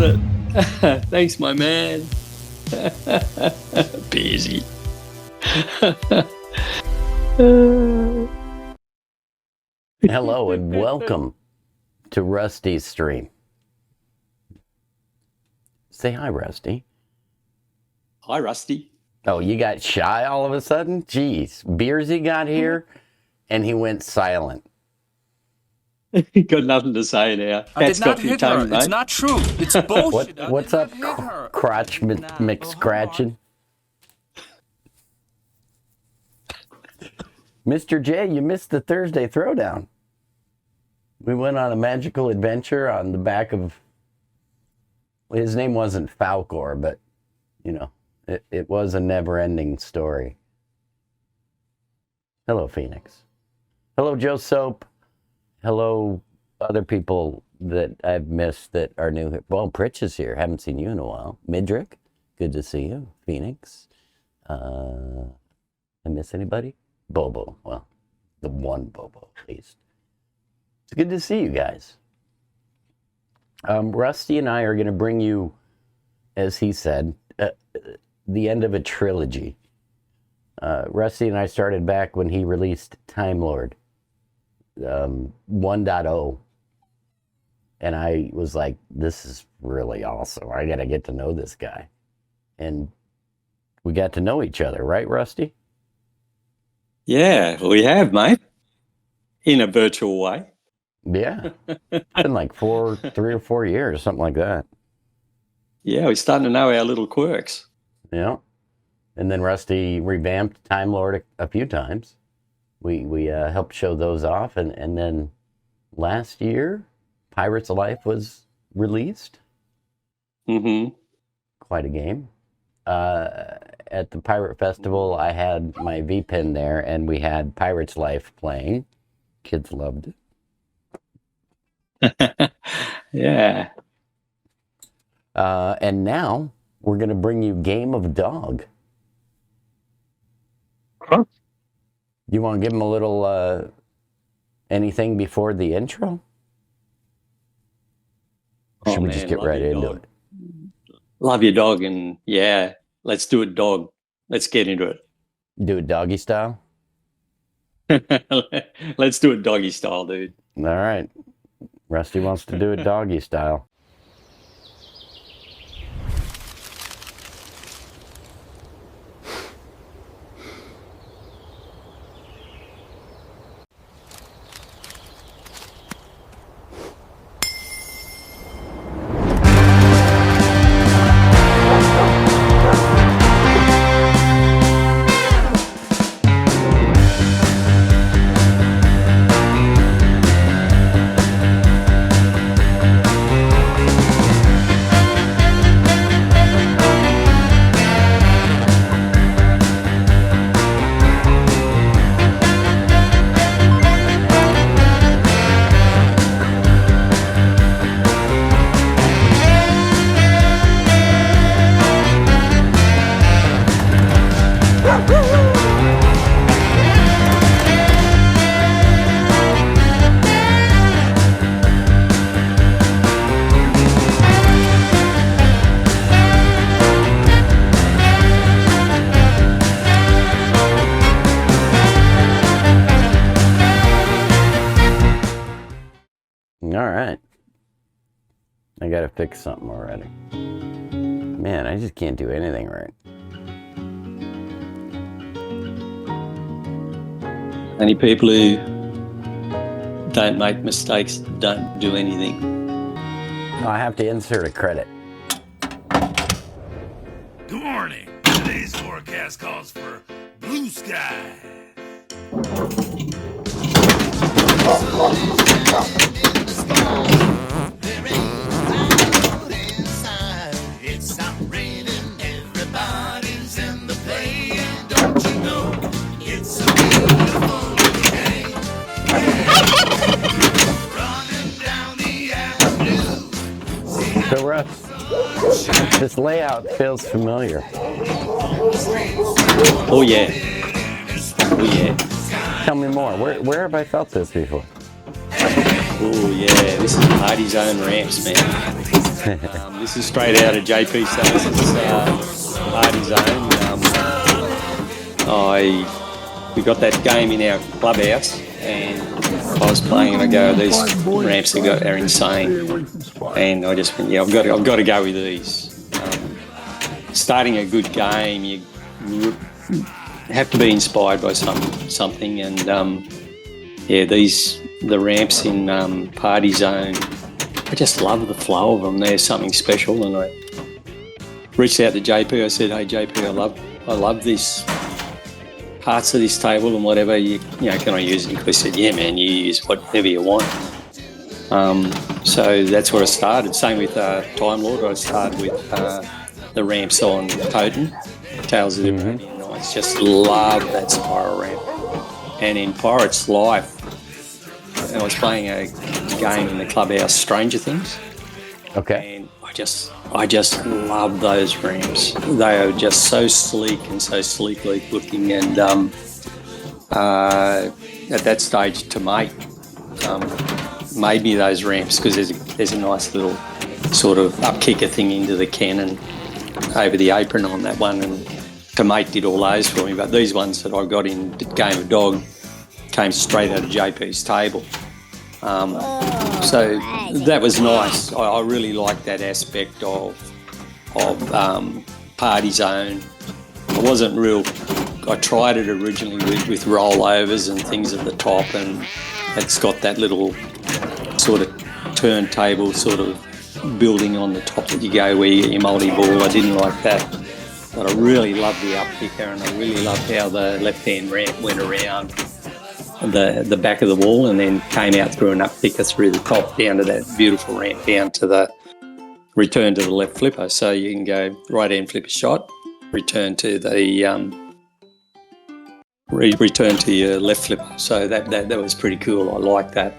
it. Thanks, my man. Busy. Hello and welcome to Rusty's stream. Say hi, Rusty. Hi, Rusty. Oh, you got shy all of a sudden? Jeez. Beersy got here and he went silent. Got nothing to say now. I did not hit her. It's not true. It's bullshit. What's up, crotch McScratching? Mr. J, you missed the Thursday Throwdown. We went on a magical adventure on the back of... His name wasn't Falcor, but, you know, it was a never-ending story. Hello, Phoenix. Hello, Joe Soap. Hello, other people that I've missed that are new here. Well, Pritch is here. Haven't seen you in a while. Midrick, good to see you. Phoenix. I miss anybody? Bobo. Well, the one Bobo, at least. It's good to see you guys. Rusty and I are going to bring you, as he said, the end of a trilogy. Rusty and I started back when he released Time Lord 1.0. And I was like, this is really awesome. I got to get to know this guy. And we got to know each other, right, Rusty? Yeah, we have, mate. In a virtual way. Yeah. It's been like 3 or 4 years, something like that. Yeah, we're starting to know our little quirks. Yeah. And then Rusty revamped Time Lord a few times. We helped show those off. And then last year, Pirates of Life was released. Mm-hmm. Quite a game. At the Pirate Festival, I had my V-Pin there, and we had Pirates Life playing. Kids loved it. Yeah. And now we're going to bring you Game of Dog. Huh? You want to give them a little anything before the intro? Or should we just get right into it? Love your dog, and yeah, let's do it, dog. Let's get into it. Do it doggy style? Let's do it doggy style, dude. All right. Rusty wants to do it doggy style. All right. I got to fix something already. Man, I just can't do anything right. Any people who don't make mistakes don't do anything. Oh, I have to insert a credit. Good morning. Today's forecast calls for blue skies. It's not raining, everybody's in the play, and don't you know it's a beautiful day. Running down the avenue. So, Russ, this layout feels familiar. Oh yeah. Oh yeah. Tell me more. Where have I felt this before? Oh yeah. This is Party Zone ramps, man. This is straight out of JP Sales' Party Zone. We got that game in our clubhouse, and I was playing, and I go, these ramps are insane, and I just went, yeah, I've got to go with these. Starting a good game, you have to be inspired by something, and the ramps in Party Zone, I just love the flow of them. There's something special, and I reached out to JP. I said, "Hey JP, I love this parts of this table and whatever. Can I use it?" He said, "Yeah, man, you use whatever you want." So that's where I started. Same with Time Lord. I started with the ramps on Totem, Tales of the Arabian Nights. Just love that spiral ramp. And in Pirate's Life, I was playing a game in the clubhouse, Stranger Things. Okay. And I just love those ramps. They are just so sleek and so sleekly looking. And at that stage, Tomate made me those ramps because there's a nice little sort of up kicker thing into the cannon over the apron on that one. And Tomate did all those for me. But these ones that I got in Game of Dog came straight out of JP's table. So that was nice. I really liked that aspect of Party Zone. I tried it originally with rollovers and things at the top, and it's got that little sort of turntable sort of building on the top that you go where you get your multi-ball. I didn't like that. But I really loved the up kicker, and I really loved how the left-hand ramp went around the back of the wall and then came out through an up kicker through the top down to that beautiful ramp down to the return to the left flipper. So you can go right hand flipper shot, return to the return to your left flipper. So that was pretty cool. I like that.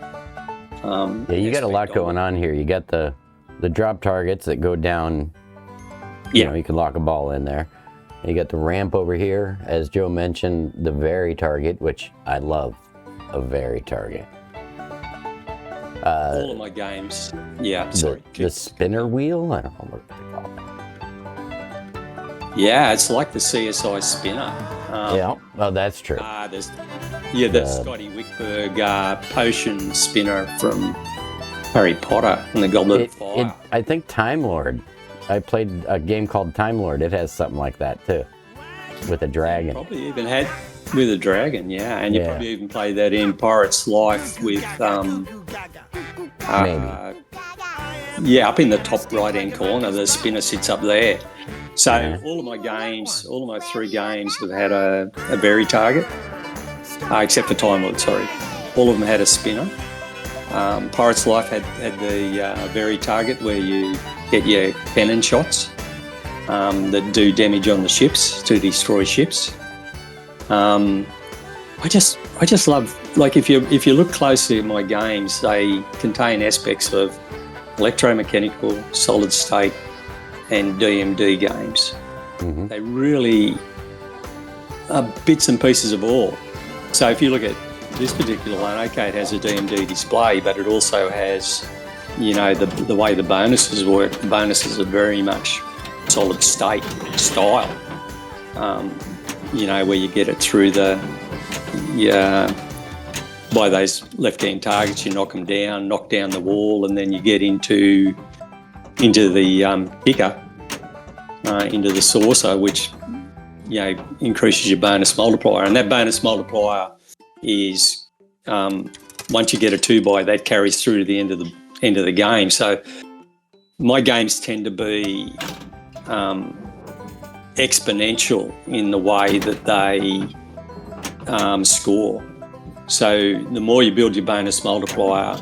Yeah, you got a lot going on here. You got the drop targets that go down. Yeah, you can lock a ball in there. And you got the ramp over here, as Joe mentioned, the Very target, which I love. A Very target. All of my games. Yeah, sorry. The spinner wheel? I don't know what they call it. Yeah, it's like the CSI spinner. Yeah, well, that's true. The Scotty Wickberg potion spinner from Harry Potter and the Goblet of Fire. I think Time Lord. I played a game called Time Lord. It has something like that too, with a dragon. Probably even had with a dragon, yeah. And you probably even play that in Pirate's Life with maybe. Yeah, up in the top right-hand corner, the spinner sits up there. So all of my 3 games have had a Very target, except for Time Lord, sorry. All of them had a spinner. Pirate's Life had the Very target where you get your cannon shots that do damage on the ships to destroy ships. I just love, like, if you look closely at my games, they contain aspects of electromechanical, solid state, and DMD games. Mm-hmm. They really are bits and pieces of all. So if you look at this particular one, okay, it has a DMD display, but it also has, the way the bonuses work. The bonuses are very much solid state style. Where you get it through by those left-hand targets, you knock down the wall, and then you get into the kicker, into the saucer, which increases your bonus multiplier. And that bonus multiplier is once you get a 2-by, that carries through to the end of the game. So my games tend to be exponential in the way that they score. So the more you build your bonus multiplier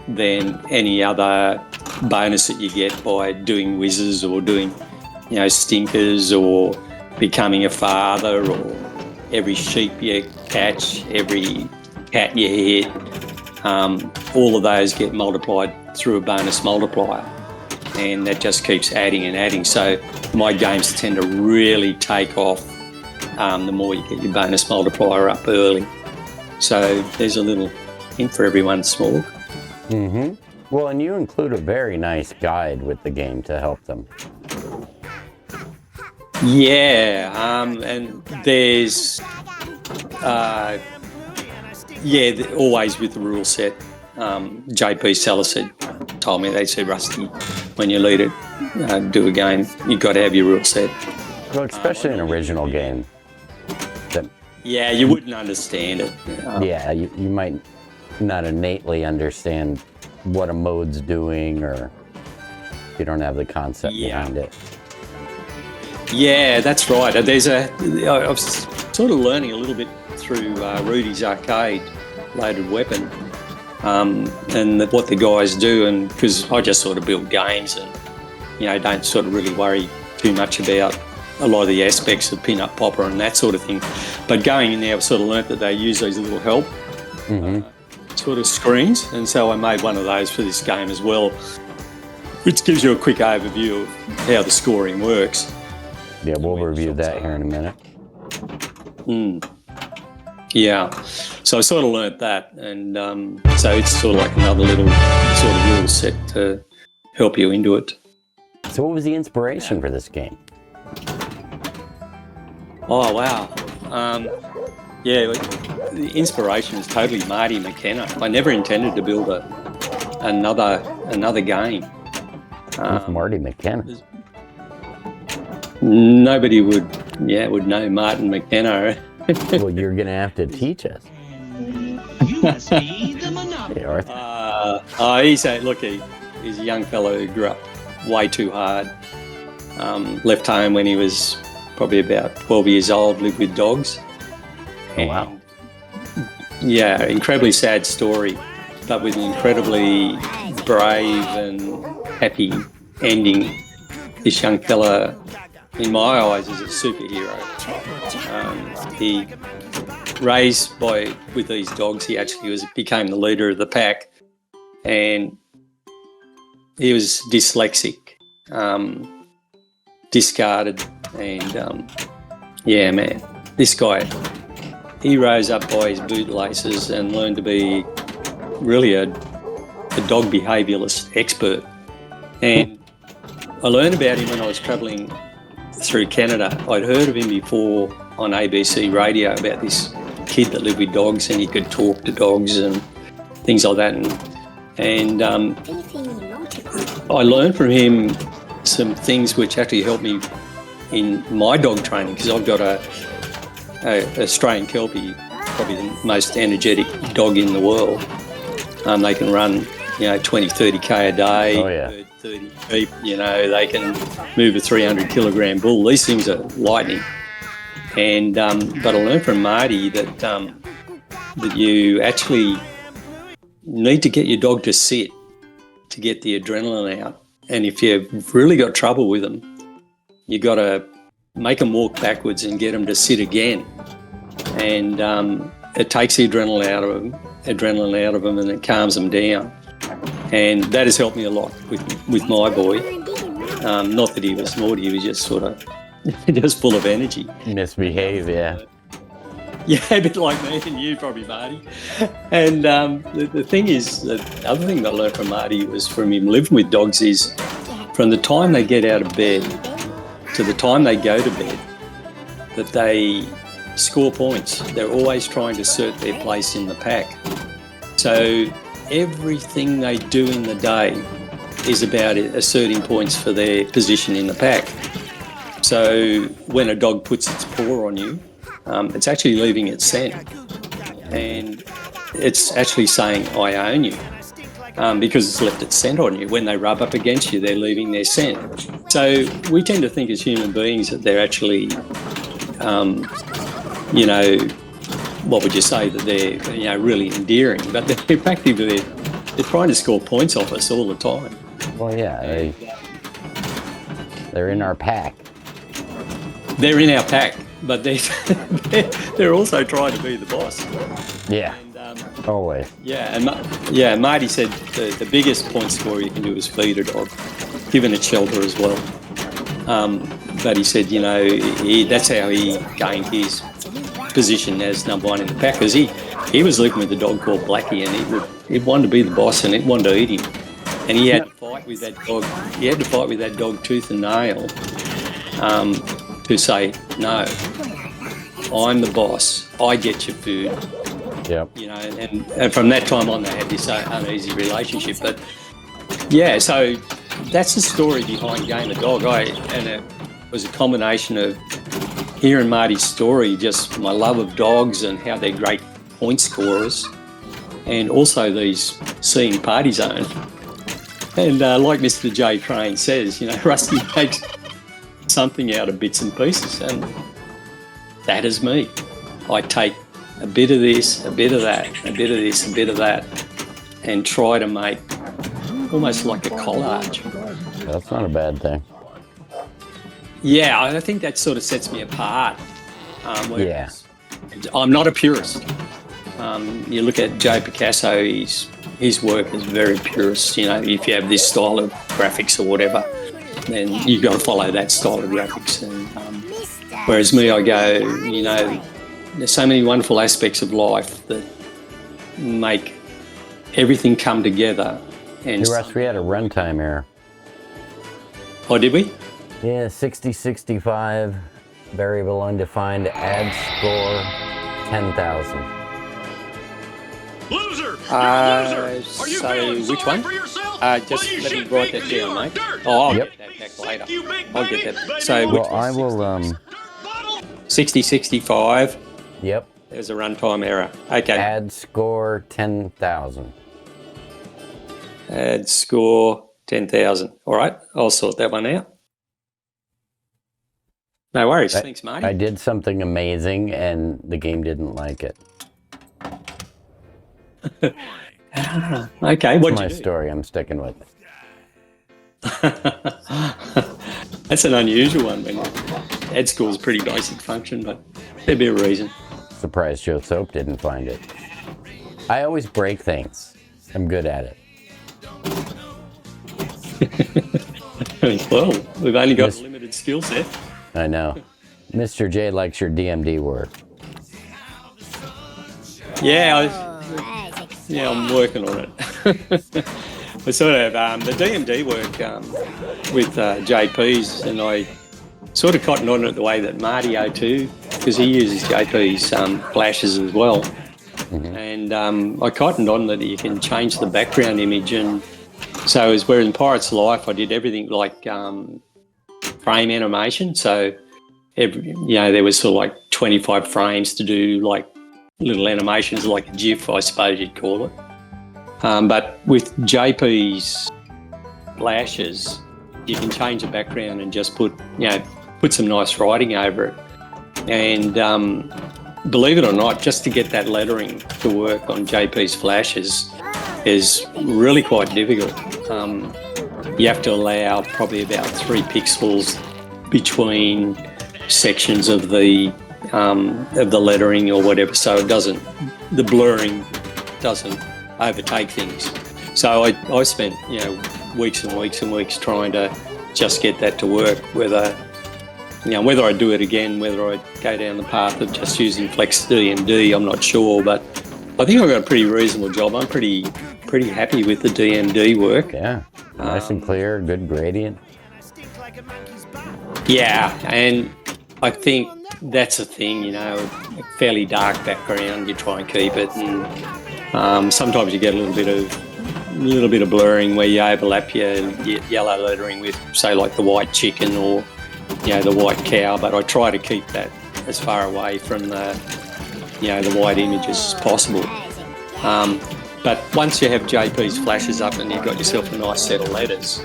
than any other bonus that you get by doing whizzes or doing stinkers or becoming a father, or every sheep you catch, every cat you hit, all of those get multiplied through a bonus multiplier, and that just keeps adding and adding. So my games tend to really take off the more you get your bonus multiplier up early. So there's a little hint for everyone small. Mm-hmm. Well, and you include a very nice guide with the game to help them. Yeah, and there's, always with the rule set. JP Salicid told me, they said, Rusty, when you lead it, do a game, you've got to have your rule set. Well, especially an original game. Yeah, you wouldn't understand it. You might not innately understand what a mode's doing, or you don't have the concept behind it. Yeah, that's right. I was sort of learning a little bit through Rudy's Arcade Loaded Weapon, and what the guys do, and because I just sort of build games and, don't sort of really worry too much about a lot of the aspects of pin-up popper and that sort of thing. But going in there, I've sort of learnt that they use these little help sort of screens, and so I made one of those for this game as well, which gives you a quick overview of how the scoring works. Yeah, we'll review that here in a minute. Yeah, so I sort of learnt that, and so it's sort of like another little sort of rule set to help you into it. So what was the inspiration for this game? Oh, wow. The inspiration is totally Marty McKenna. I never intended to build another game. With Marty McKenna. Nobody would know Martin McKenna. Well, you're going to have to teach us. You must be the monopoly. Hey, Arthur. He's a young fellow who grew up way too hard. Left home when he was probably about 12 years old, lived with dogs. Oh, wow. Yeah, incredibly sad story, but with an incredibly brave and happy ending. This young fella, in my eyes, is a superhero. He raised with these dogs. He actually became the leader of the pack, and he was dyslexic, discarded, and this guy, he rose up by his bootlaces and learned to be really a dog behaviouralist expert. And I learned about him when I was travelling through Canada. I'd heard of him before on ABC radio about this kid that lived with dogs, and he could talk to dogs and things like that. And I learned from him some things which actually helped me in my dog training, because I've got a Australian Kelpie, probably the most energetic dog in the world. They can run, 20, 30K a day. Oh, yeah. 30 feet, they can move a 300 kilogram bull. These things are lightning. And but I learned from Marty that you actually need to get your dog to sit to get the adrenaline out. And if you've really got trouble with them, you got to make them walk backwards and get them to sit again. And it takes the adrenaline out of them, and it calms them down. And that has helped me a lot with my boy. Not that he was naughty, he was just sort of just full of energy. Misbehave, yeah. Yeah, a bit like me and you, probably, Marty. And the thing is, the other thing that I learned from Marty was from him living with dogs is from the time they get out of bed to the time they go to bed, that they score points. They're always trying to assert their place in the pack. So everything they do in the day is about asserting points for their position in the pack. So when a dog puts its paw on you, it's actually leaving its scent, and it's actually saying, I own you, because it's left its scent on you. When they rub up against you, they're leaving their scent. So we tend to think as human beings that they're actually, what would you say, that they're, really endearing, but they're effectively, they're trying to score points off us all the time. Well, yeah, they're in our pack. They're in our pack, but they're also trying to be the boss. Yeah, and, always. Yeah, and Marty said the biggest point score you can do is feed a dog, given it shelter as well. But he said, that's how he gained his position as number one in the pack, because he was living with a dog called Blackie, and he wanted to be the boss and he wanted to eat him. and he had to fight with that dog. He had to fight with that dog tooth and nail to say, no, I'm the boss. I get your food. Yep. You know, and from that time on, they had this uneasy relationship. But yeah, so that's the story behind Game of Dog. And it was a combination of hearing Marty's story, just my love of dogs and how they're great point scorers, and also these seeing party zone. And like Mr. J. Crane says, you know, Rusty makes something out of bits and pieces, and that is me. I take a bit of this, a bit of that, a bit of this, a bit of that, and try to make almost like a collage. That's not a bad thing. Yeah, I think that sort of sets me apart. Yeah. I'm not a purist. You look at Joe Picasso, his work is very purist. You know, if you have this style of graphics or whatever, then you've got to follow that style of graphics. And whereas me, I go, you know, there's so many wonderful aspects of life that make everything come together. And Hey, Russ, we had a runtime error. Oh, did we? Yeah, 6065, variable undefined, add score 10,000. Loser! You're a loser! Are you so feeling which sorry one? for yourself? Just Well, you let me should write be, that 'cause you down, are mate. dirt. Oh, I'll Yep. get that back Stick later. you, big I'll get baby. that. Baby So wants Well, I will, dirt bottle. 6065, yep, there's a runtime error. Okay. add score 10,000. Add score 10,000. All right, I'll sort that one out. No worries. Thanks, Marty. I did something amazing and the game didn't like it. Okay, what'd My you do? story, I'm sticking with it. That's an unusual one. When add score is a pretty basic function, but there'd be a reason. Surprised Joe Soap didn't find it. I always break things. I'm good at it. Well, we've only got a limited skill set. I know. Mr. J likes your DMD work. Yeah, I'm working on it. We sort of the DMD work with JP's, and I sort of cottoned on it the way that Marty O2, because he uses JP's flashes as well. Mm-hmm. And I cottoned on that you can change the background image, and so as we're in Pirate's Life, I did everything like frame animation. So there was sort of like 25 frames to do like little animations, like a GIF, I suppose you'd call it. But with JP's flashes, you can change the background and just put some nice writing over it. And believe it or not, just to get that lettering to work on JP's flashes is really quite difficult. You have to allow probably about 3 pixels between sections of the lettering or whatever, so the blurring doesn't overtake things. So I spent weeks and weeks and weeks trying to just get that to work. Whether I do it again, whether I go down the path of just using Flex DMD, I'm not sure, but I think I've got a pretty reasonable job. I'm pretty happy with the DMD work. Yeah, nice and clear, good gradient. Yeah, and I think that's a thing, a fairly dark background, you try and keep it, and sometimes you get a little bit of blurring where you overlap your yellow lettering with, say, like the white chicken or the white cow, but I try to keep that as far away from the white images as possible. But once you have JP's flashes up and you've got yourself a nice set of letters,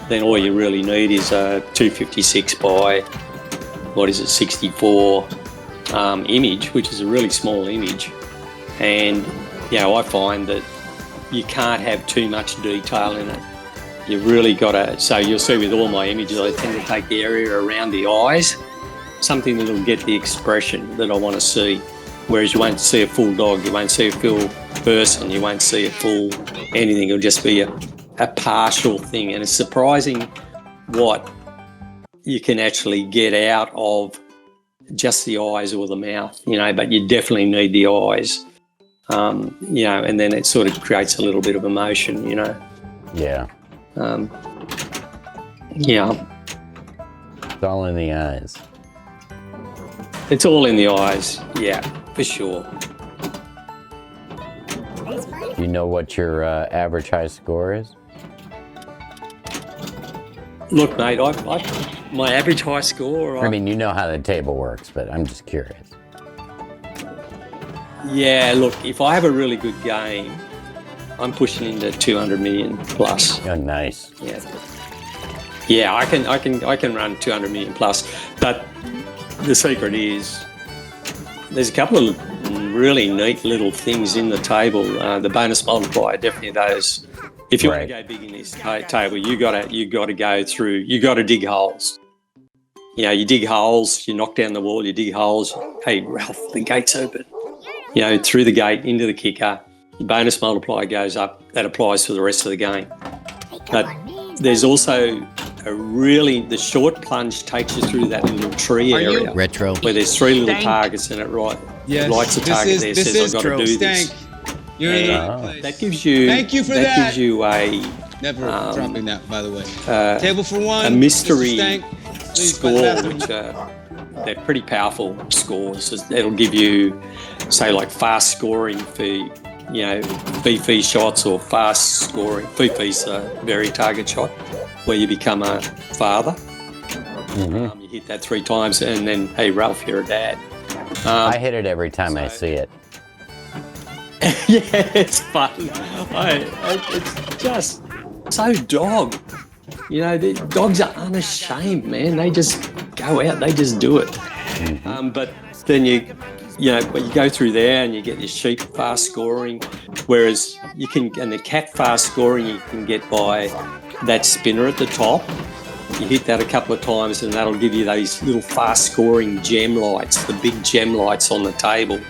then all you really need is a 256 by 64 image, which is a really small image. And I find that you can't have too much detail in it. You've really got to, so you'll see with all my images, I tend to take the area around the eyes, something that'll get the expression that I want to see. Whereas you won't see a full dog, you won't see a full person, you won't see a full anything. It'll just be a partial thing. And it's surprising what you can actually get out of just the eyes or the mouth, but you definitely need the eyes, and then it sort of creates a little bit of emotion, Yeah. Yeah, It's all in the eyes. it's all in the eyes. Yeah, for sure. Do you know what your average high score is? Look, mate, my average high score. I mean, you know how the table works, but I'm just curious. Yeah, look, if I have a really good game, I'm pushing into 200 million plus. Oh, nice. Yeah, I can run 200 million plus. But the secret is there's a couple of really neat little things in the table. The bonus multiplier, definitely those. If you want to go big in this table, you got to go through. You got to dig holes. You know, you dig holes. You knock down the wall. You dig holes. Hey, Ralph, the gate's open. You know, through the gate into the kicker. The bonus multiplier goes up. That applies for the rest of the game. But there's also the short plunge takes you through that little tree area. Retro. Where there's 3 little targets in it, right? Yes, lights a target there, says I've got to do this. Stank. You're in the right place. That gives you. Thank you for that. That gives you a Never dropping that, by the way. Table for one. a mystery Mr. Stank, please, score, fantastic. which they're pretty powerful scores. It'll give you, say, like fast scoring for, you know, VP shots or fast scoring. VP's a very target shot where you become a father. You hit that 3 times and then, hey, Ralph, you're a dad. I hit it every time I see it. Yeah, it's fun. It's just so dog. You know, the dogs are unashamed, man. They just go out. They just do it. But then you go through there and you get your sheep fast scoring, whereas and the cat fast scoring you can get by that spinner at the top. You hit that a couple of times and that'll give you those little fast scoring gem lights. The big gem lights on the table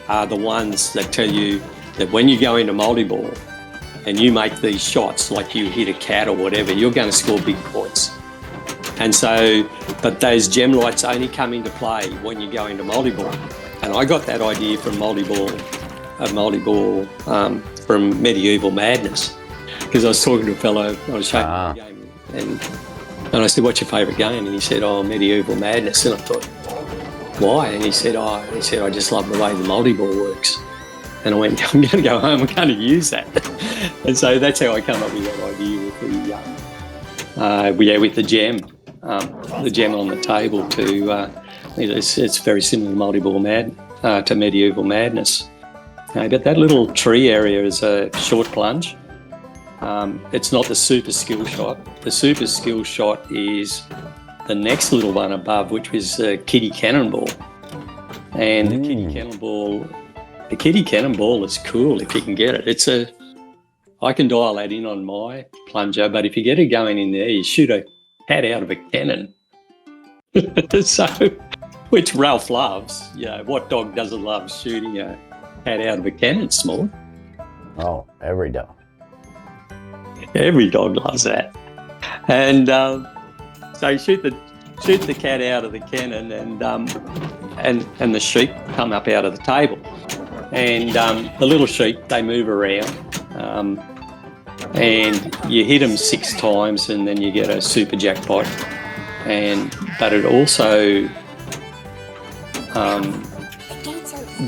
are the ones that tell you that when you go into multi-ball and you make these shots, like you hit a cat or whatever, you're going to score big points. And so, but those gem lights only come into play when you go into multi-ball. And I got that idea from multi-ball from Medieval Madness, because I was talking to a fellow, I was showing him the game, and I said, "What's your favourite game?" And he said, "Oh, Medieval Madness." And I thought, "Why?" And he said, "I just love the way the multi-ball works." And I went, "I'm going to go home. I'm going to use that." And so that's how I come up with that idea with the gem on the table. It's very similar to multi-ball to Medieval Madness. But that little tree area is a short plunge. It's not the super skill shot. The super skill shot is the next little one above, which was Kitty Cannonball. And the Kitty Cannonball is cool if you can get it. I can dial that in on my plunger, but if you get it going in there, you shoot a cat out of a cannon. So, which Ralph loves. You know, what dog doesn't love shooting a cat out of a cannon, Small? Oh, every dog. Every dog loves that. And so you shoot the cat out of the cannon, and the sheep come up out of the table. And the little sheep, they move around, and you hit them 6 times, and then you get a super jackpot. But it also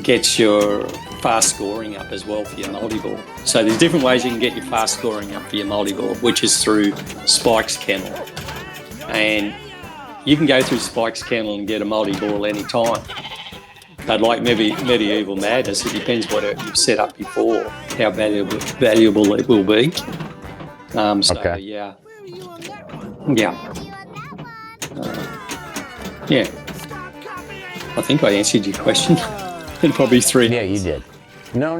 gets your fast scoring up as well for your multi-ball. So there's different ways you can get your fast scoring up for your multi-ball, which is through Spike's Kennel. And you can go through Spike's Kennel and get a multi-ball anytime. But like Medieval Madness, it depends what you've set up before, how valuable it will be. Okay. Yeah. I think I answered your question in probably 3 Yeah, you did. No.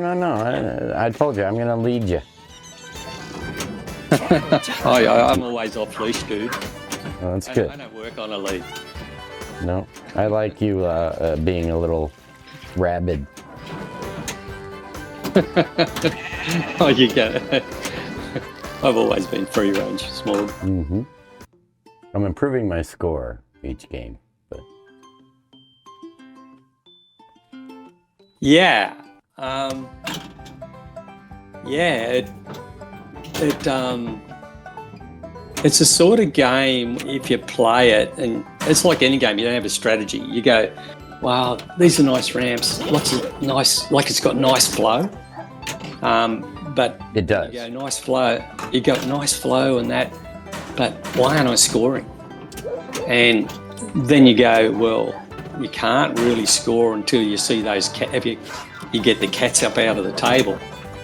I told you, I'm going to lead you. I'm always off leash, dude. Well, that's good. I don't work on a lead. No, I like you being a little rabid. Oh, you get it. I've always been free range, Small. Mm-hmm. I'm improving my score each game. But Yeah. It's a sort of game, if you play it, and it's like any game, you don't have a strategy. You go, wow, these are nice ramps, lots of nice, like it's got nice flow. But it does. You go, nice flow, you got nice flow and that, but why aren't I scoring? And then you go, well, you can't really score until you see those, if you get the cats up out of the table.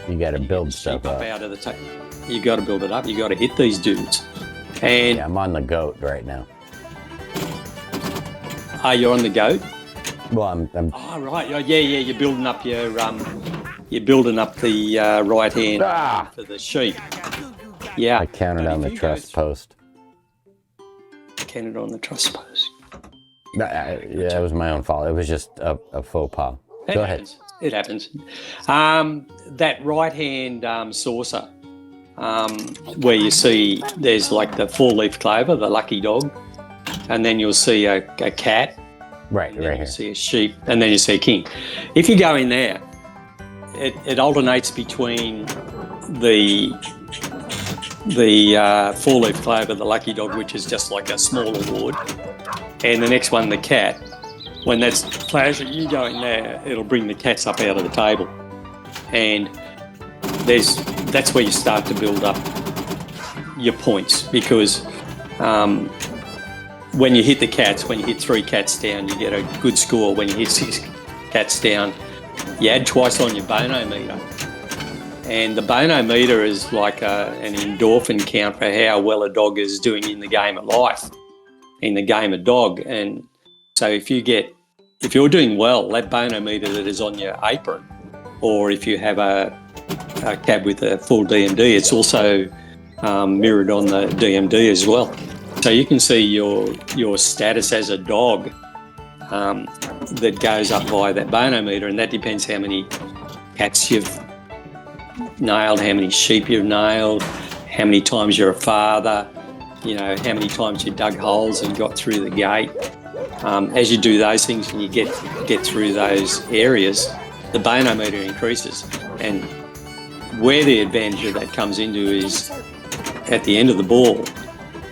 You got to build stuff up. Out of the table. You got to build it up, you got to hit these dudes. And yeah, I'm on the goat right now. Oh, you're on the goat? Well, I'm Oh, right. Yeah. You're building up your the right hand for the sheep. Yeah. I counted on the truss post. Counted on the truss post. Yeah, it was my own fault. It was just a faux pas. Go ahead. It happens. That right hand saucer, where you see there's like the 4-leaf clover, the lucky dog, and then you'll see a cat. Right You here. see a sheep, and then you see a king. If you go in there, it alternates between the 4-leaf clover, the lucky dog, which is just like a small award, and the next one, the cat. When that's flashing, you go in there, it'll bring the cats up out of the table, and that's where you start to build up your points, because when you hit the cats, when you hit 3 cats down, you get a good score. When you hit 6 cats down, you add twice on your bonometer. And the bonometer is like an endorphin count for how well a dog is doing in the game of life, in the game of dog. And so if you're doing well, that bonometer that is on your apron, or if you have a cab with a full DMD, it's also mirrored on the DMD as well. So you can see your status as a dog that goes up by that bonometer, and that depends how many cats you've nailed, how many sheep you've nailed, how many times you're a father, how many times you dug holes and got through the gate. As you do those things and you get through those areas, the bonometer increases. And where the advantage of that comes into is at the end of the ball,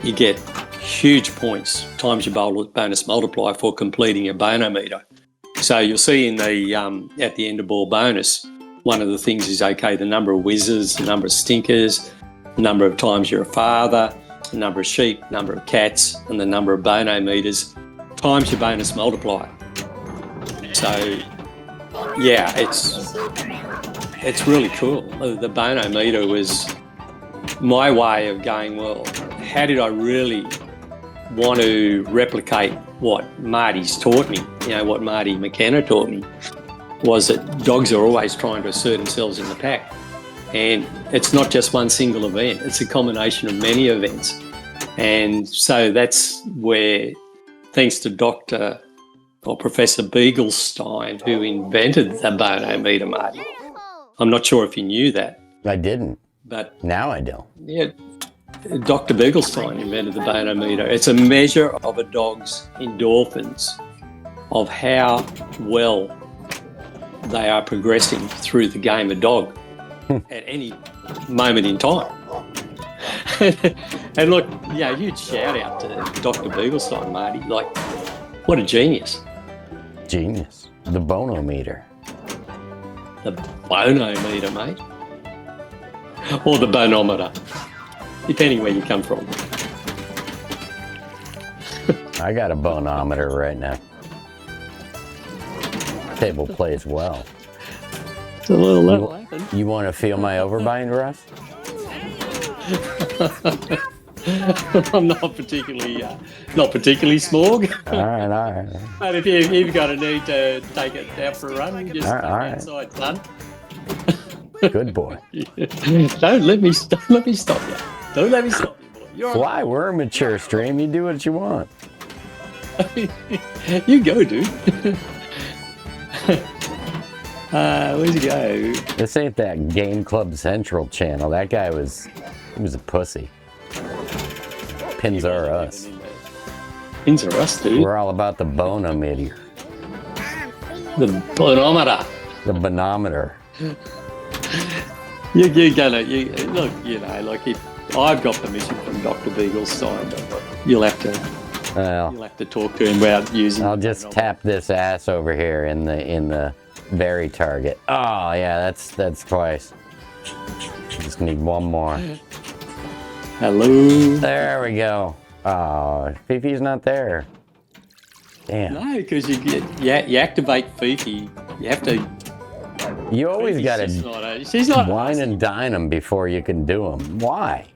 you get huge points times your bonus multiplier for completing a bonometer. So you'll see in the at the end of ball bonus, one of the things is, okay, the number of whizzes, the number of stinkers, the number of times you're a father, the number of sheep, number of cats, and the number of bonometers times your bonus multiplier. So yeah, it's really cool. The bonometer was my way of going, well, how did I really want to replicate what Marty's taught me? What Marty McKenna taught me was that dogs are always trying to assert themselves in the pack. And it's not just one single event, it's a combination of many events. And so that's where, thanks to Professor Beaglestein, who invented the bonometer, Marty. I'm not sure if you knew that. I didn't. But now I do. Yeah, Dr. Beaglestein invented the bonometer. It's a measure of a dog's endorphins, of how well they are progressing through the game of dog at any moment in time. And look, huge shout out to Dr. Beaglestein, Marty. Like, what a genius. Genius. The bonometer. The bonometer, mate. Or the bonometer, depending where you come from. I got a bonometer right now. Table plays well. It's a little level. You want to feel my overbind, Russ? I'm not particularly smog. All right. But if you've got a need to take it out for a run, just take it outside, son. Good boy. Don't let me stop you. Don't let me stop you, boy. Fly, we're a mature stream. You do what you want. You go, dude. Where'd you go? This ain't that Game Club Central channel. That guy was a pussy. Pins are us. Pins are us, dude. We're all about the bonometer. The bonometer. The bonometer. You're gonna look, like if I've got permission from Dr. Beaglestein. You'll have to talk to him about using. I'll just tap this ass over here in the berry target. Oh yeah, that's twice. Just need one more. Hello. There we go. Oh, Fifi's not there. Damn. No, because you activate Fifi. You have to. You always got She's not. wine and dine them before you can do them. Why?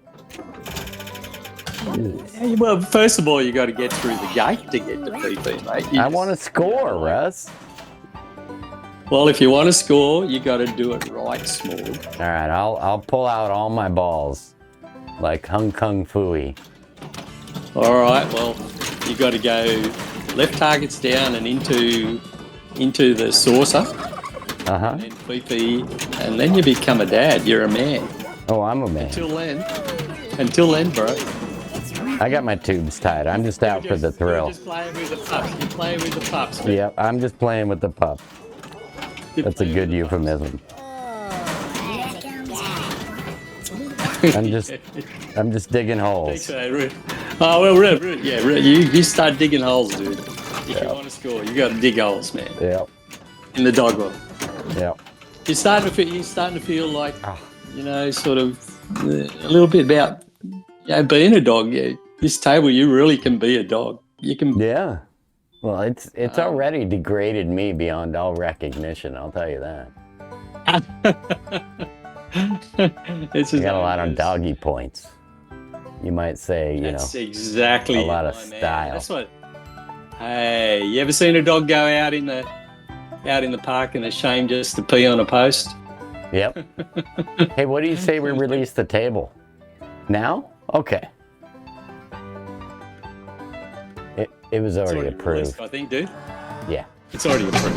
Well, first of all, you got to get through the gate to get to Fifi, mate. I want to score, Russ. Well, if you want to score, you got to do it right, Small. All right, I'll pull out all my balls, like Hung Kung Fooey. All right. Well, you got to go left targets down and into the saucer. And then Fifi, and then you become a dad. You're a man. Oh, I'm a man. Until then, bro. I got my tubes tied. I'm just out for the thrill. You're just playing with the pups. You're playing with the pups. Man. Yep, I'm just playing with the pup. That's a good euphemism. I'm just digging holes. Oh well, you start digging holes, dude. If you want to score, you got to dig holes, man. Yep. In the dog world. Yep. You're starting to feel like, sort of a little bit about, being a dog. Yeah, this table, you really can be a dog. You can. Yeah. Well, it's already degraded me beyond all recognition. I'll tell you that. It's got a lot of doggy points. You might say, That's exactly a lot of style. That's what. Hey, you ever seen a dog go out in the park and ashamed just to pee on a post? Yep. Hey, what do you say we release the table? Now? Okay. It was already approved. Released, I think, dude. Yeah. It's already approved.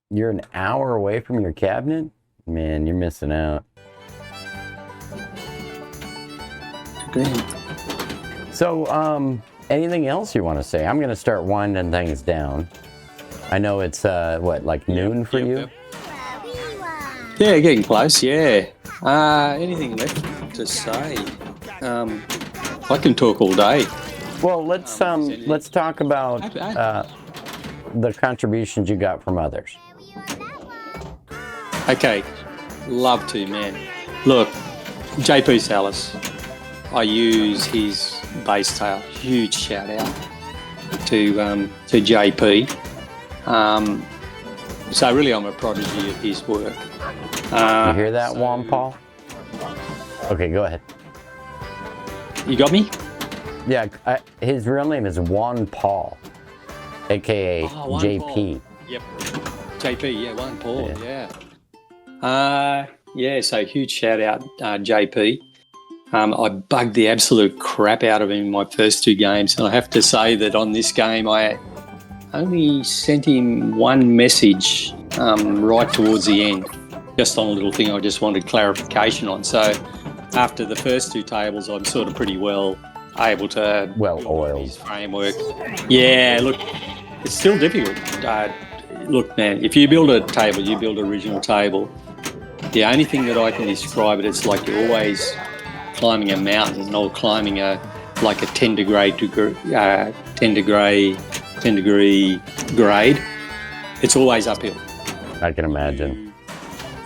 You're an hour away from your cabinet? Man, you're missing out. So, anything else you want to say? I'm going to start winding things down. I know it's, noon for you? Yeah, getting close, yeah. Anything left to say? I can talk all day. Well, let's talk about the contributions you got from others. Okay, love to, man. Look, JP Salas, I use his bass tail. Huge shout out to JP. So really, I'm a prodigy of his work. You hear that, Juan Paul? Okay, go ahead. You got me? Yeah, his real name is Juan Paul, aka JP. Paul. Yep, JP. Yeah, Juan Paul. Yeah. So huge shout out, JP. I bugged the absolute crap out of him in my first two games, and I have to say that on this game, I only sent him one message right towards the end, just on a little thing I just wanted clarification on. So after the first two tables, I'm sort of pretty well able to oiled his framework. Yeah, look, it's still difficult. Look, man, if you build a table, you build an original table. The only thing that I can describe it, it's like you're always climbing a mountain or climbing a 10 degree grade. It's always uphill. I can imagine.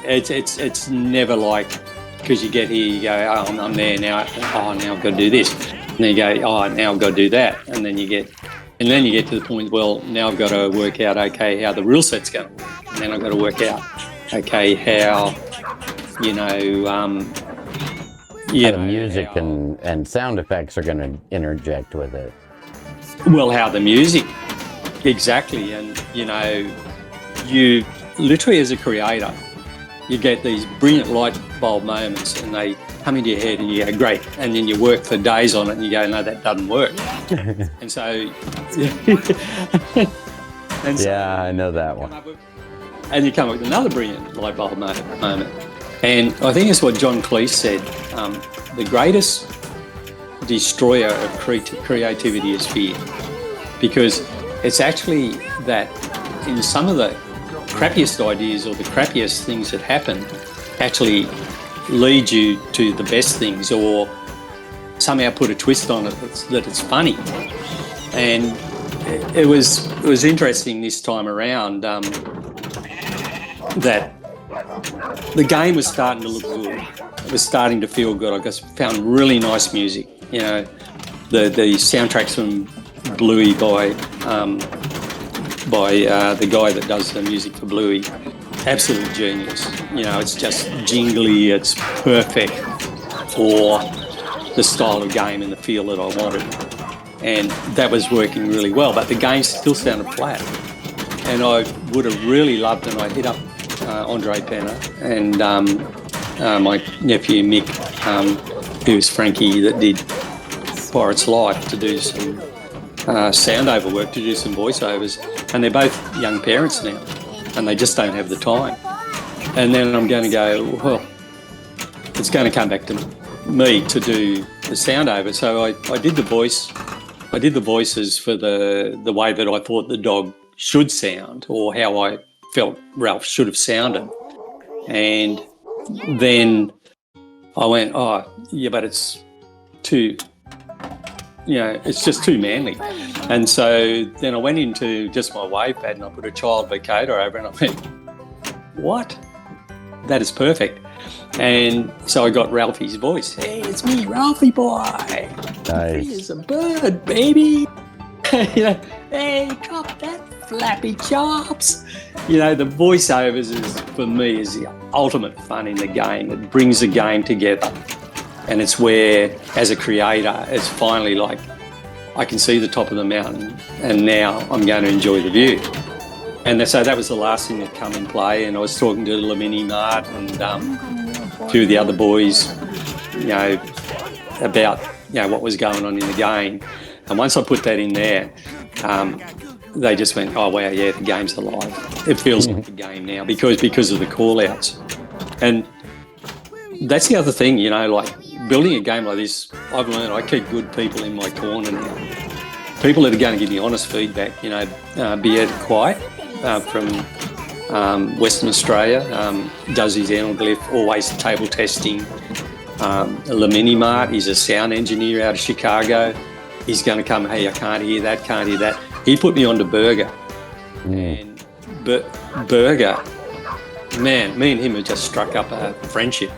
It's never like, because you get here, you go, oh, I'm there now. Oh, now I've got to do this. And then you go, oh, now I've got to do that. And then you get to the point, well, now I've got to work out, okay, how the rule set's going to work. And then I've got to work out, okay, how, the music and sound effects are going to interject with it. Well, how the music, exactly. And, you literally as a creator, you get these brilliant light bulb moments and they come into your head and you go, great. And then you work for days on it and you go, no, that doesn't work. And so... yeah, I know that one. And you come up with another brilliant light bulb moment. And I think it's what John Cleese said, the greatest destroyer of creativity is fear. Because it's actually that in some of the crappiest ideas or the crappiest things that happen actually lead you to the best things, or somehow put a twist on it that it's funny. And it was interesting this time around that the game was starting to look good. It was starting to feel good. I just found really nice music. You know, the soundtracks from Bluey by the guy that does the music for Bluey, absolute genius. You know, it's just jingly. It's perfect for the style of game and the feel that I wanted. And that was working really well, but the game still sounded flat. And I would have really loved, and I hit up Andre Penner and my nephew Mick, who's Frankie, that did Pirate's Life, to do some sound over work, to do some voiceovers. And they're both young parents now, and they just don't have the time. And then I'm going to go, well, it's going to come back to me to do the sound over. So I did the voices for the way that I thought the dog should sound, or how I felt Ralph should have sounded. And then I went, oh, yeah, but it's too, you know, it's just too manly. And so then I went into just my wave pad and I put a child vocoder over, and I went, what? That is perfect. And so I got Ralphie's voice. Hey, it's me, Ralphie boy. Nice. Here's a bird, baby. You know, hey, drop that flappy chops. You know, the voiceovers for me is the ultimate fun in the game. It brings the game together. And it's where, as a creator, it's finally like, I can see the top of the mountain, and now I'm going to enjoy the view. And so that was the last thing that come in play. And I was talking to Lamini Mart and a few of the other boys, you know, about, you know, what was going on in the game. And once I put that in there, they just went, oh, wow, yeah, the game's alive. It feels like a game now because of the call-outs. And that's the other thing, you know, like building a game like this, I've learned I keep good people in my corner now. People that are going to give me honest feedback, you know, Beard Quiet from Western Australia, does his anaglyph, always table testing. Lamini Mart, he's a sound engineer out of Chicago. He's going to come, hey, I can't hear that, can't hear that. He put me on to Burger. And Burger, man, me and him have just struck up a friendship.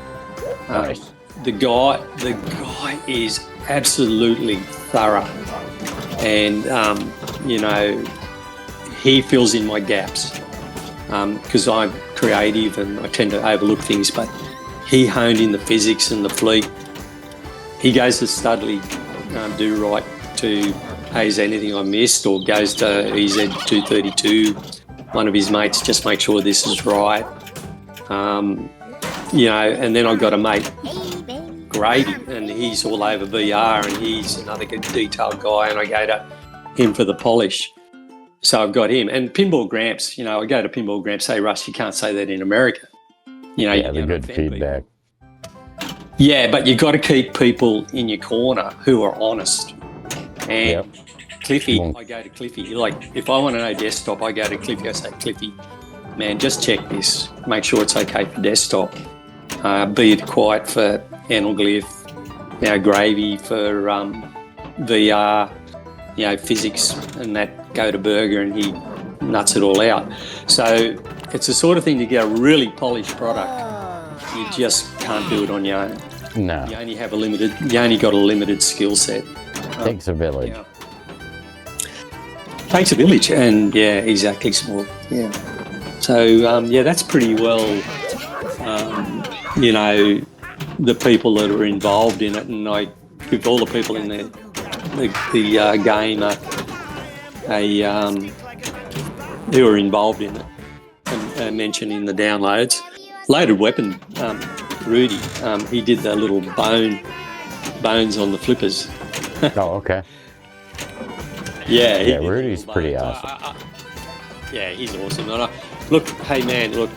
Nice. The guy is absolutely thorough. And, you know, he fills in my gaps because I'm creative and I tend to overlook things, but he honed in the physics and the fleet. He goes to Studley, do right to, hey, is there anything I missed? Or goes to EZ232, one of his mates, just make sure this is right. You know, and then I've got a mate, Grady, and he's all over VR, and he's another good detailed guy, and I go to him for the polish. So I've got him. And Pinball Gramps, you know, I go to Pinball Gramps, say, Russ, you can't say that in America. You know, Yeah, the good feedback. Yeah, but you've got to keep people in your corner who are honest. And Cliffy, I go to Cliffy. Like, if I want to know desktop, I go to Cliffy. I say, Cliffy, man, just check this. Make sure it's okay for desktop. Be it quiet for anaglyph, you know, Gravy for VR, you know, physics, and that go to Burger, and he nuts it all out. So it's the sort of thing to get a really polished product. You just can't do it on your own. No. You only got a limited skill set. Takes a village. Yeah. Takes a village, and yeah, exactly, small. Yeah. So yeah, that's pretty well, you know, the people that are involved in it, and I give all the people in the game who are involved in it and mention in the downloads. Loaded Weapon, Rudy, he did the little bones on the flippers. Oh, okay. Yeah, Rudy's pretty awesome. Yeah, he's awesome. And look, hey man, look,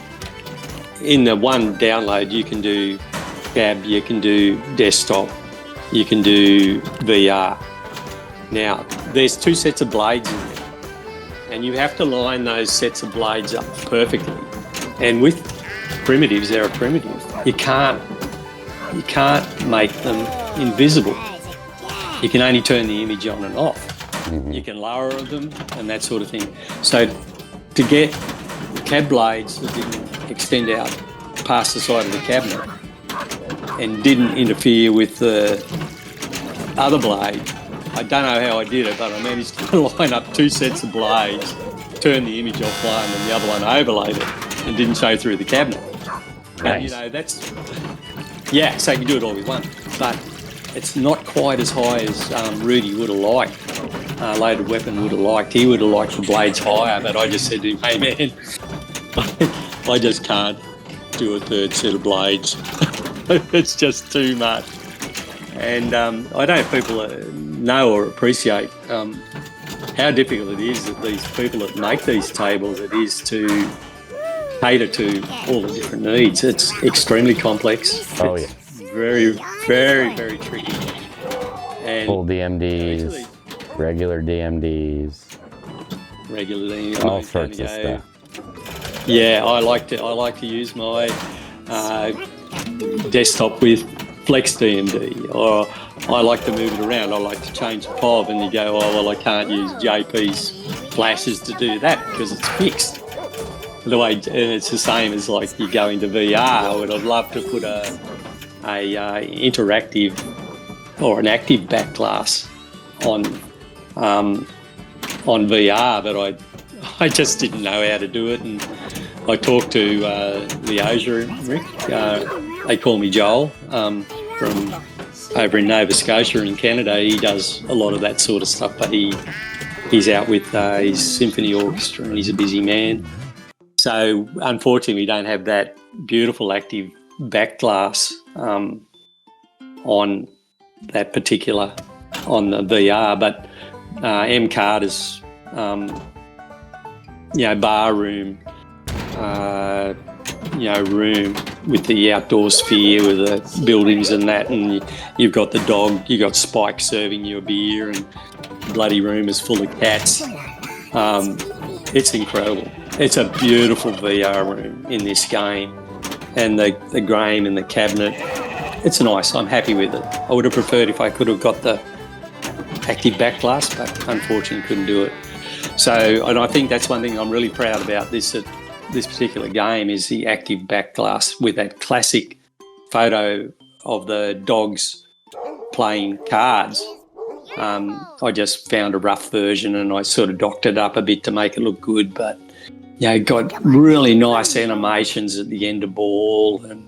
in the one download you can do cab, you can do desktop, you can do VR. Now, there's two sets of blades in there. And you have to line those sets of blades up perfectly. And with primitives, they're a primitive. You can't make them invisible. You can only turn the image on and off. Mm-hmm. You can lower them and that sort of thing. So to get cab blades that didn't extend out past the side of the cabinet and didn't interfere with the other blade, I don't know how I did it, but I managed to line up 2 sets of blades, turn the image offline and the other one overlaid it and didn't show through the cabinet. Nice. And, that's... Yeah, so you can do it all with one. But it's not quite as high as Rudy would have liked. Loaded Weapon would have liked. He would have liked the blades higher, but I just said to him, hey, man, I just can't do a 3rd set of blades. It's just too much. And I don't know if people know or appreciate how difficult it is that these people that make these tables, it is to cater to all the different needs. It's extremely complex. Oh, it's very, very, very tricky. And full DMDs, regular DMDs, all sorts of stuff. Yeah, I like to use my desktop with Flex DMD, or I like to move it around. I like to change the POV, and you go, oh well, I can't use JP's flashes to do that because it's fixed. The way, and it's the same as like you go into VR. I would love to put a interactive or an active back glass on VR, but I just didn't know how to do it. And I talked to Leosia Rick. They call me Joel from over in Nova Scotia in Canada. He does a lot of that sort of stuff, but he's out with his symphony orchestra and he's a busy man. So unfortunately, we don't have that beautiful active back glass on that particular, on the VR, but M Carter's, bar room, room with the outdoor sphere with the buildings and that, and you've got the dog, you got Spike serving you a beer, and the bloody room is full of cats. It's incredible. It's a beautiful VR room in this game, and the game and the cabinet, it's nice. I'm happy with it. I would have preferred if I could have got the active back glass, but unfortunately couldn't do it. So, and I think that's one thing I'm really proud about this particular game is the active back glass with that classic photo of the dogs playing cards. I just found a rough version and I sort of docked it up a bit to make it look good, but got really nice animations at the end of ball and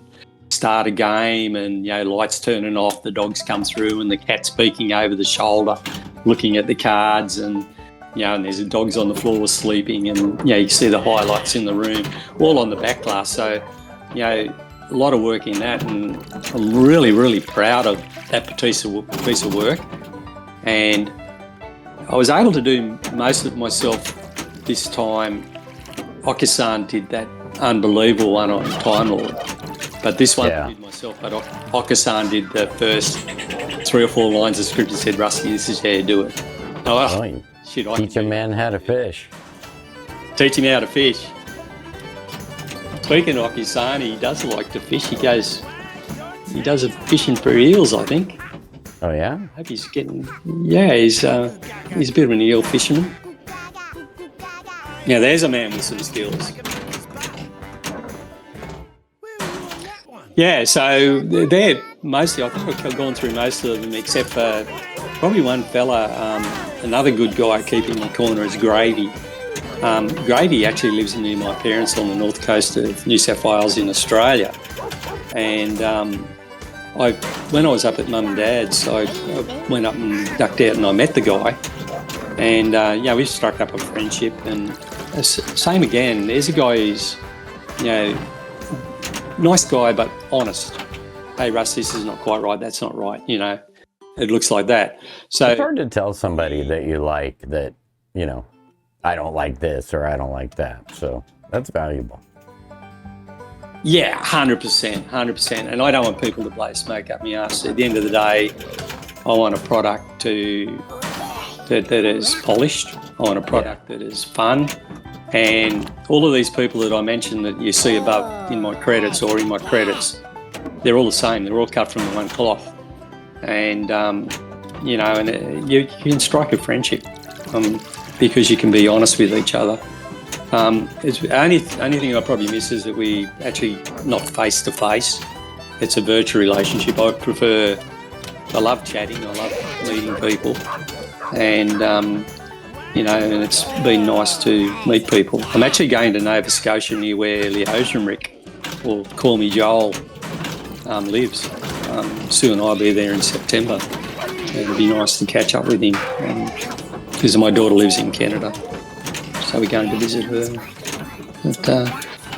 start a game, and lights turning off, the dogs come through and the cat's peeking over the shoulder looking at the cards, and and there's the dogs on the floor sleeping, and you see the highlights in the room all on the back glass. So a lot of work in that, and I'm really, really proud of that piece of work. And I was able to do most of it myself this time. Okusan did that unbelievable one on Time Lord, but this one I did myself. But Okusan did the first 3 or 4 lines of script and said, "Rusty, this is how you do it." Teach a man how to fish. Teach him how to fish. Speaking of Okusan, he does like to fish. He does a fishing for eels, I think. Oh yeah? I hope he's getting. Yeah, he's a bit of an eel fisherman. Yeah, there's a man with some skills. Yeah, so they're mostly, I think I've gone through most of them except for probably one fella, another good guy I keep in my corner is Gravy. Gravy actually lives near my parents on the north coast of New South Wales in Australia. And when I was up at Mum and Dad's, I went up and ducked out and I met the guy. And, we struck up a friendship. And same again, there's a guy who's, nice guy but honest. Hey, Russ, this is not quite right. That's not right. It looks like that. So it's hard to tell somebody that you like that, I don't like this or I don't like that. So that's valuable. Yeah, 100%, 100%. And I don't want people to blow smoke up my ass. At the end of the day, I want a product that is polished on a product that is fun. And all of these people that I mentioned that you see above in my credits or in my credits, they're all the same. They're all cut from the one cloth. And, you know, and you can strike a friendship because you can be honest with each other. It's the only thing I probably miss is that we actually not face-to-face. It's a virtual relationship. I love chatting. I love meeting people. And, you know, and it's been nice to meet people. I'm actually going to Nova Scotia near where Leozenrick, or Call Me Joel, lives. Sue and I will be there in September. It'll be nice to catch up with him because my daughter lives in Canada. So we're going to visit her. But,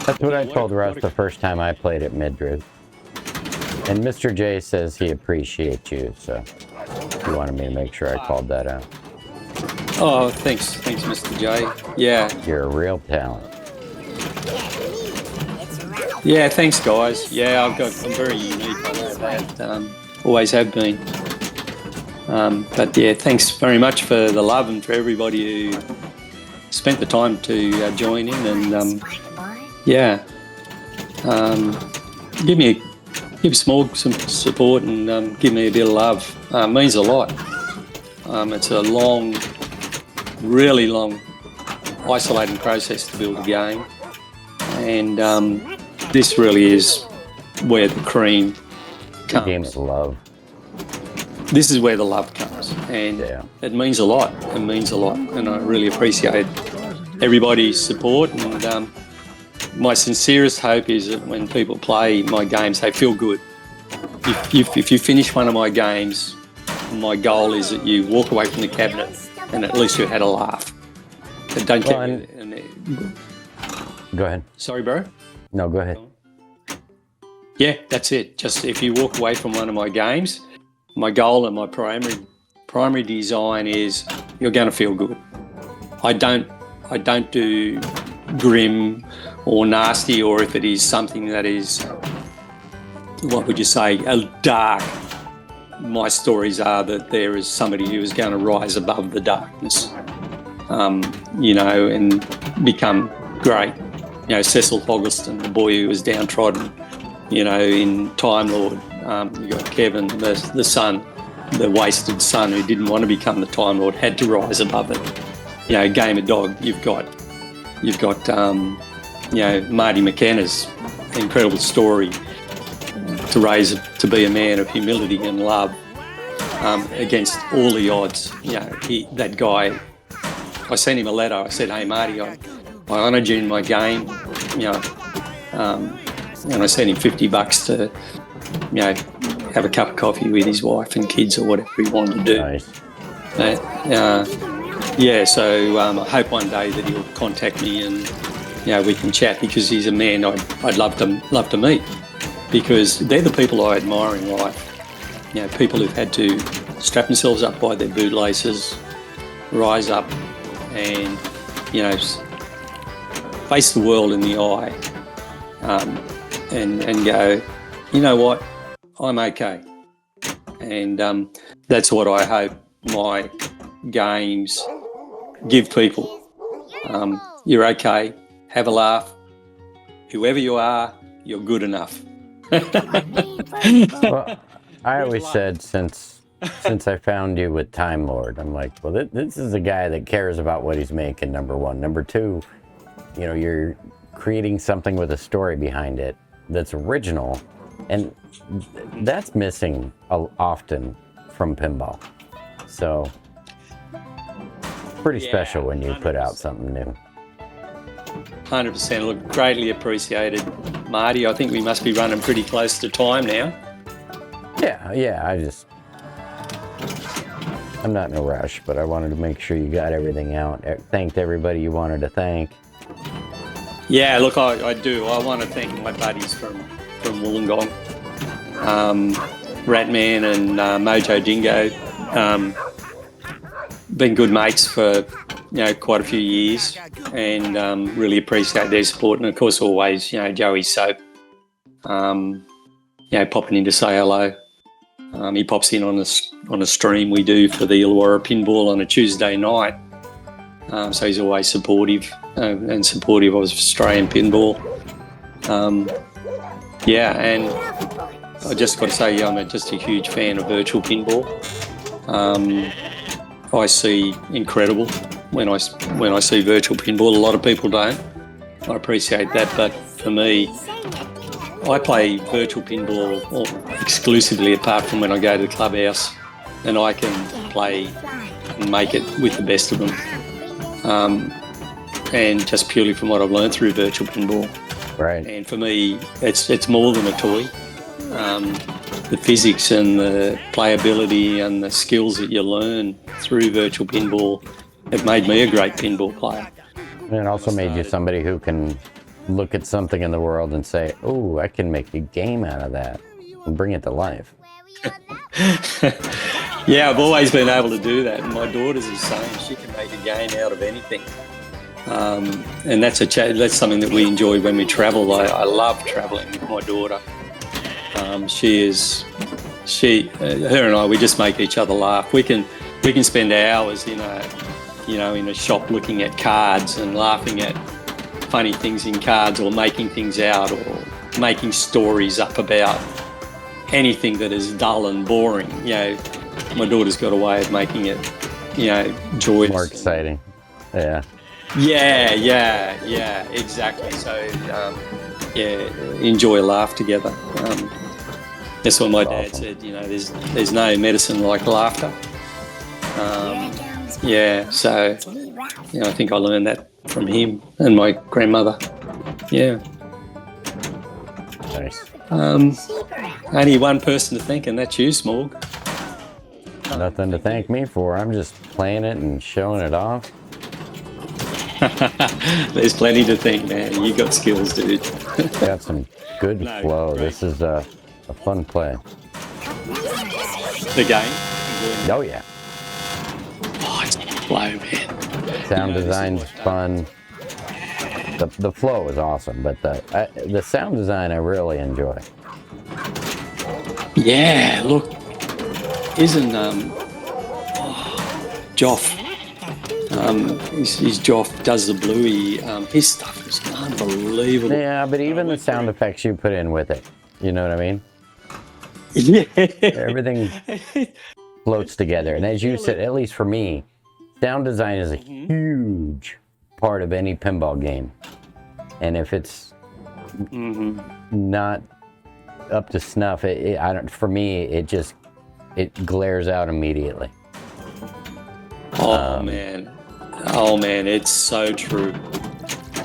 that's what I told Russ the first time I played at Madrid. And Mr. J says he appreciates you, so he wanted me to make sure I called that out. oh, thanks, Mr. J. Yeah, You're a real talent. yeah, thanks, guys. Yeah, I'm very unique. I know that. Always have been. But yeah, thanks very much for the love and for everybody who spent the time to join in and give some support and give me a bit of love. Means a lot. It's a long, really long, isolating process to build a game, and this really is where the cream comes. The game's love. This is where the love comes, and it means a lot. It means a lot, and I really appreciate everybody's support. And my sincerest hope is that when people play my games, they feel good. If you finish one of my games, my goal is that you walk away from the cabinet and at least you had a laugh. But don't care. Go ahead. Sorry, bro. No, go ahead. Yeah, that's it. Just if you walk away from one of my games, my goal and my primary design is you're going to feel good. I don't do grim or nasty, or if it is something that is, what would you say, dark. My stories are that there is somebody who is going to rise above the darkness, you know, and become great. You know, Cecil Hoggleston, the boy who was downtrodden, you know, in Time Lord. You got Kevin, the son, the wasted son who didn't want to become the Time Lord, had to rise above it. You know, Game of Dog. You've got you know, Marty McKenna's incredible story to be a man of humility and love against all the odds. You know, that guy. I sent him a letter. I said, "Hey, Marty, I honoured you in my game. You know." And I sent him $50 to, you know, have a cup of coffee with his wife and kids or whatever he wanted to do. Nice. So I hope one day that he'll contact me and, you know, we can chat, because he's a man I'd love to meet, because they're the people I admire in life. You know, people who've had to strap themselves up by their bootlaces, rise up and, you know, face the world in the eye. And go, you know what, I'm okay. And that's what I hope my games give people. You're okay, have a laugh. Whoever you are, you're good enough. Well, I always said since I found you with Time Lord, I'm like, well, this is a guy that cares about what he's making, number one. Number two, you know, you're creating something with a story behind it that's original, and that's missing often from pinball. So pretty special when you 100%. Put out something new. 100%. Look, greatly appreciated, Marty. I think we must be running pretty close to time now. Yeah. I'm not in a rush, but I wanted to make sure you got everything out. Thanked everybody you wanted to thank. Yeah, look, I do. I want to thank my buddies from Wollongong, Ratman and Mojo Dingo. Been good mates for, you know, quite a few years, and really appreciate their support. And of course, always, you know, Joey Soap, you know, popping in to say hello. He pops in on a stream we do for the Illawarra Pinball on a Tuesday night. So he's always supportive and supportive of Australian pinball. And I just got to say, I'm just a huge fan of virtual pinball. I see incredible when I see virtual pinball. A lot of people don't. I appreciate that, but for me, I play virtual pinball exclusively apart from when I go to the clubhouse, and I can play and make it with the best of them. And just purely from what I've learned through virtual pinball. Right. And for me, it's more than a toy. The physics and the playability and the skills that you learn through virtual pinball have made me a great pinball player. And it also made you somebody who can look at something in the world and say, oh, I can make a game out of that and bring it to life. Yeah, I've always been able to do that. And my daughter's the same. She can make a game out of anything. And that's something that we enjoy when we travel. I love traveling with my daughter. Her and I, we just make each other laugh. We can spend hours in a shop looking at cards and laughing at funny things in cards, or making things out, or making stories up about anything that is dull and boring. My daughter's got a way of making it, joyous. More exciting. Yeah. Yeah, exactly. So, enjoy a laugh together. That's what my dad said. There's no medicine like laughter. So I think I learned that from him and my grandmother. Yeah. Nice. Only one person to thank, and that's you, Smorg. Nothing to thank me for. I'm just playing it and showing it off. There's plenty to thank, man. You got skills, dude. Got some good flow. Great. This is a fun play. The game? Oh, yeah. Oh, it's flow, man. Sound design's fun. The flow is awesome, but the sound design I really enjoy. Yeah, look, isn't Joff? His Joff does the bluey. His stuff is unbelievable. Yeah, but even the sound effects you put in with it, you know what I mean? Yeah. Everything floats together. And as you said, at least for me, sound design is a huge part of any pinball game. And if it's not up to snuff, for me, it glares out immediately. Oh man, it's so true.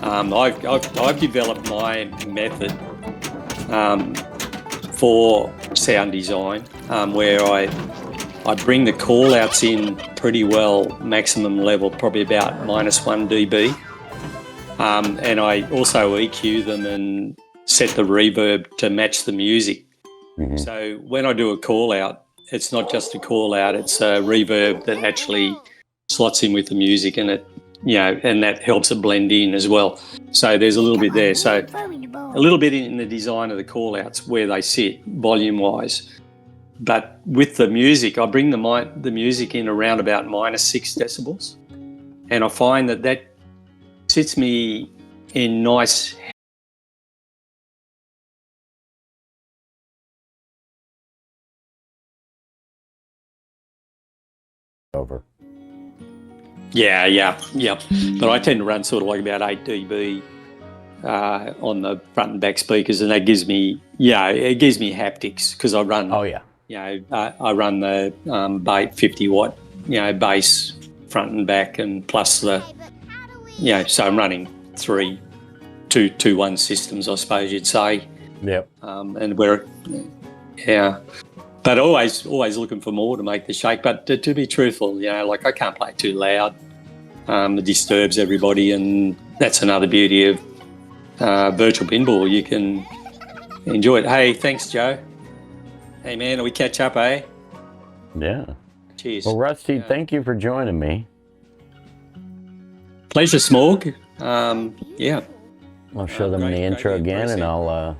I've developed my method for sound design, where I bring the call outs in pretty well, maximum level, probably about -1 dB. And I also EQ them and set the reverb to match the music. Mm-hmm. So when I do a call out, it's not just a call out, it's a reverb that actually slots in with the music, and and that helps it blend in as well. So there's a little bit there. So a little bit in the design of the call outs where they sit volume wise. But with the music, I bring the music in around about -6 decibels. And I find that sits me in nice. Over. Yeah. But I tend to run sort of like about 8 dB on the front and back speakers, and that gives me, it gives me haptics because I run. Oh yeah. I run the 50 watt, bass front and back, and plus the, so I'm running 3 2-1 systems, I suppose you'd say. Yep. And but always looking for more to make the shake. But to be truthful, like I can't play too loud. It disturbs everybody, and that's another beauty of virtual pinball. You can enjoy it. Hey, thanks, Joe. Hey, man, we catch up, eh? Yeah. Cheers. Well, Rusty, thank you for joining me. Pleasure, Smorg. I'll show them the intro again, and I'll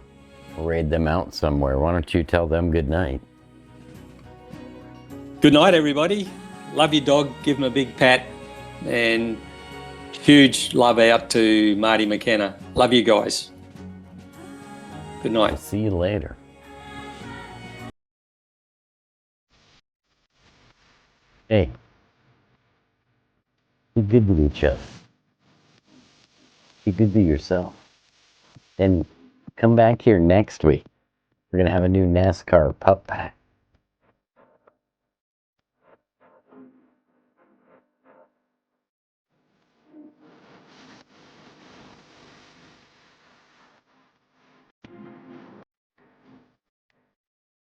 raid them out somewhere. Why don't you tell them good night? Good night, everybody. Love your dog. Give him a big pat. And Huge love out to Marty McKenna. Love you guys. Good night. I'll see you later. Hey, be good to each other. Be good to yourself. And come back here next week. We're going to have a new NASCAR pup pack.